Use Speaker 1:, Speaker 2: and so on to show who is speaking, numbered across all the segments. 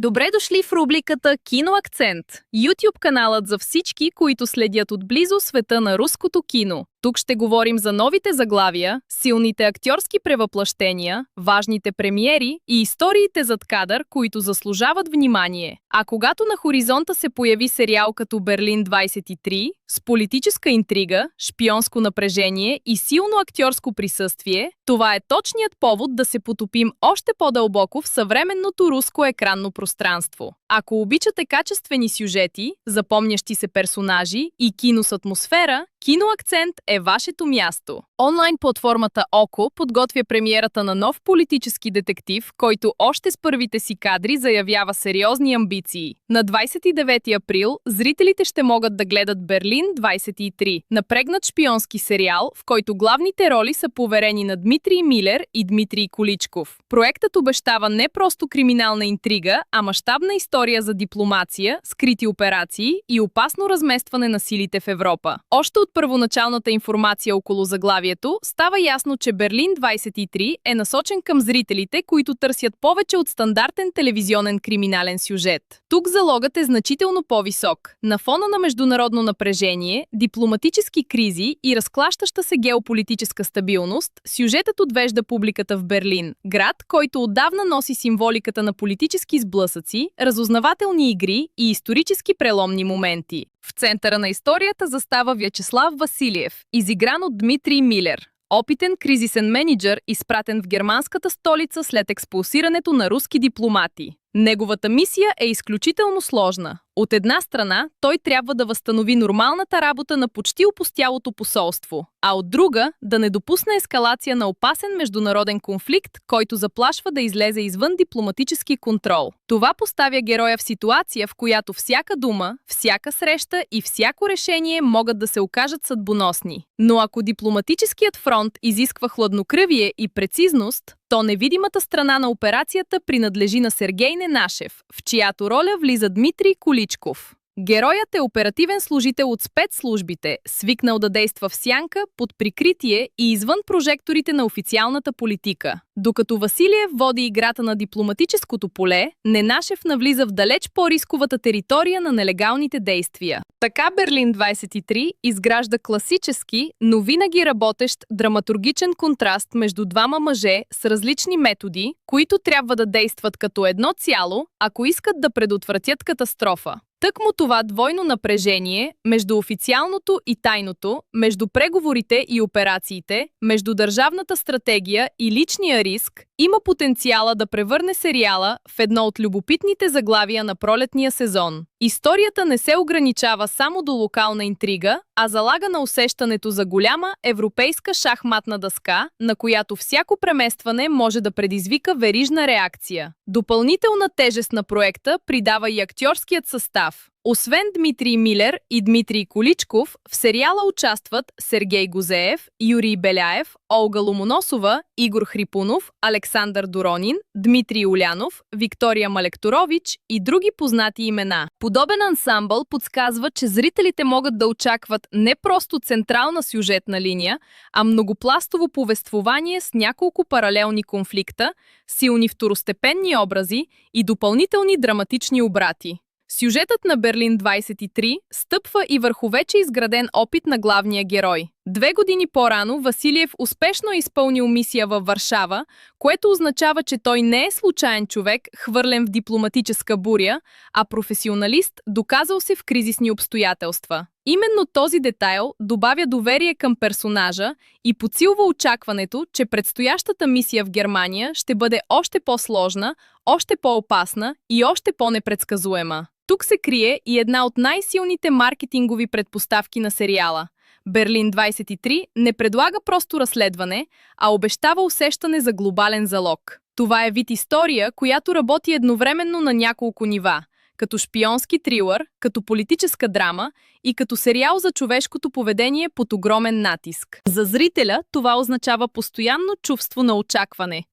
Speaker 1: Добре дошли в рубриката Киноакцент. YouTube каналът за всички, които следят отблизо света на руското кино. Тук ще говорим за новите заглавия, силните актьорски превъплъщения, важните премиери и историите зад кадър, които заслужават внимание. А когато на хоризонта се появи сериал като Берлин 23, с политическа интрига, шпионско напрежение и силно актьорско присъствие, това е точният повод да се потопим още по-дълбоко в съвременното руско екранно пространство. Ако обичате качествени сюжети, запомнящи се персонажи и кино с атмосфера, Киноакцент е вашето място. Онлайн платформата ОКО подготвя премиерата на нов политически детектив, който още с първите си кадри заявява сериозни амбиции. На 29 април зрителите ще могат да гледат Берлин 23, напрегнат шпионски сериал, в който главните роли са поверени на Дмитрий Милер и Дмитрий Куличков. Проектът обещава не просто криминална интрига, а мащабна история за дипломация, скрити операции и опасно разместване на силите в Европа. Още от първоначалната информация около заглавието става ясно, че Берлин 23 е насочен към зрителите, които търсят повече от стандартен телевизионен криминален сюжет. Тук залогът е значително по-висок. На фона на международно напрежение, дипломатически кризи и разклащаща се геополитическа стабилност, сюжетът отвежда публиката в Берлин, град, който отдавна носи символиката на политически сблъсъци, разузнавателни игри и исторически преломни моменти. В центъра на историята застава Вячеслав Василиев, изигран от Дмитрий Милер. Опитен кризисен мениджър, изпратен в германската столица след експулсирането на руски дипломати. Неговата мисия е изключително сложна. От една страна, той трябва да възстанови нормалната работа на почти опустялото посолство, а от друга, да не допусне ескалация на опасен международен конфликт, който заплашва да излезе извън дипломатически контрол. Това поставя героя в ситуация, в която всяка дума, всяка среща и всяко решение могат да се окажат съдбоносни. Но ако дипломатическият фронт изисква хладнокръвие и прецизност, то невидимата страна на операцията принадлежи на Сергей Ненашев, в чиято роля влиза Дмитрий Куличков. Героят е оперативен служител от спецслужбите, свикнал да действа в сянка, под прикритие и извън прожекторите на официалната политика. Докато Василиев води играта на дипломатическото поле, Ненашев навлиза в далеч по-рисковата територия на нелегалните действия. Така Берлин 23 изгражда класически, но винаги работещ драматургичен контраст между двама мъже с различни методи, които трябва да действат като едно цяло, ако искат да предотвратят катастрофа. Тъкмо това двойно напрежение между официалното и тайното, между преговорите и операциите, между държавната стратегия и личния риск, има потенциала да превърне сериала в едно от любопитните заглавия на пролетния сезон. Историята не се ограничава само до локална интрига, а залага на усещането за голяма европейска шахматна дъска, на която всяко преместване може да предизвика верижна реакция. Допълнителна тежест на проекта придава и актьорският състав. Освен Дмитрий Милер и Дмитрий Куличков, в сериала участват Сергей Гузеев, Юрий Беляев, Олга Ломоносова, Игор Хрипунов, Александър Доронин, Дмитрий Улянов, Виктория Малекторович и други познати имена. Подобен ансамбъл подсказва, че зрителите могат да очакват не просто централна сюжетна линия, а многопластово повествование с няколко паралелни конфликта, силни второстепенни образи и допълнителни драматични обрати. Сюжетът на Берлин 23 стъпва и върху вече изграден опит на главния герой. 2 години по-рано Василиев успешно е изпълнил мисия във Варшава, което означава, че той не е случайен човек, хвърлен в дипломатическа буря, а професионалист, доказал се в кризисни обстоятелства. Именно този детайл добавя доверие към персонажа и подсилва очакването, че предстоящата мисия в Германия ще бъде още по-сложна, още по-опасна и още по-непредсказуема. Тук се крие и една от най-силните маркетингови предпоставки на сериала. Берлин 23 не предлага просто разследване, а обещава усещане за глобален залог. Това е вид история, която работи едновременно на няколко нива, като шпионски трилър, като политическа драма и като сериал за човешкото поведение под огромен натиск. За зрителя това означава постоянно чувство на очакване.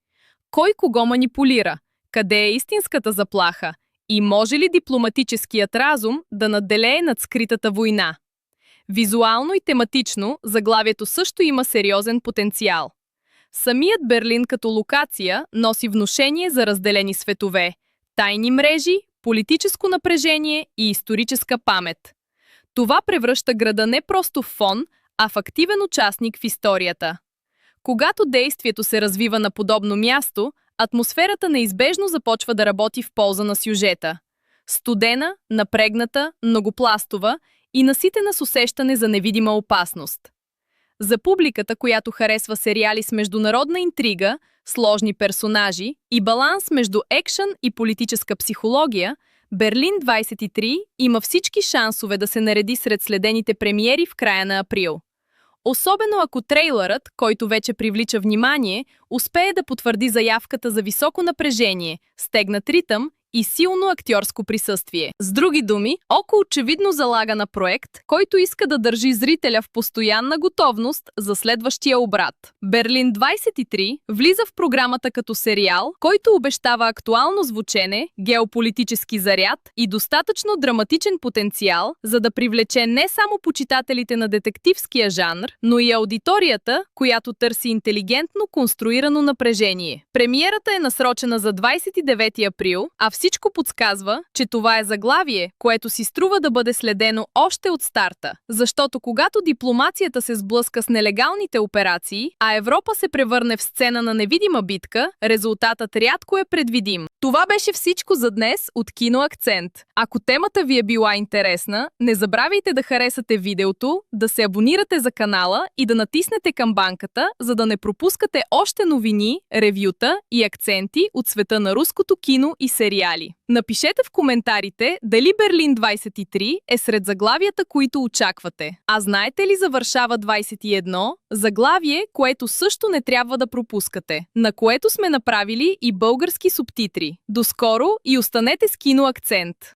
Speaker 1: Кой кого манипулира? Къде е истинската заплаха? И може ли дипломатическият разум да надделее над скритата война? Визуално и тематично заглавието също има сериозен потенциал. Самият Берлин като локация носи внушение за разделени светове, тайни мрежи, политическо напрежение и историческа памет. Това превръща града не просто в фон, а в активен участник в историята. Когато действието се развива на подобно място, атмосферата неизбежно започва да работи в полза на сюжета. Студена, напрегната, многопластова и наситена с усещане за невидима опасност. За публиката, която харесва сериали с международна интрига, сложни персонажи и баланс между екшън и политическа психология, Берлин 23 има всички шансове да се нареди сред следените премиери в края на април. Особено ако трейлърът, който вече привлича внимание, успее да потвърди заявката за високо напрежение, стегнат ритъм и силно актьорско присъствие. С други думи, Око очевидно залага на проект, който иска да държи зрителя в постоянна готовност за следващия обрат. Берлин 23 влиза в програмата като сериал, който обещава актуално звучене, геополитически заряд и достатъчно драматичен потенциал, за да привлече не само почитателите на детективския жанр, но и аудиторията, която търси интелигентно конструирано напрежение. Премиерата е насрочена за 29 април, а всичко подсказва, че това е заглавие, което си струва да бъде следено още от старта. Защото когато дипломацията се сблъска с нелегалните операции, а Европа се превърне в сцена на невидима битка, резултатът рядко е предвидим. Това беше всичко за днес от Кино Акцент. Ако темата ви е била интересна, не забравяйте да харесате видеото, да се абонирате за канала и да натиснете камбанката, за да не пропускате още новини, ревюта и акценти от света на руското кино и сериали. Напишете в коментарите дали Берлин 23 е сред заглавията, които очаквате. А знаете ли за Варшава 21? Заглавие, което също не трябва да пропускате, на което сме направили и български субтитри. До скоро и останете с Кино Акцент!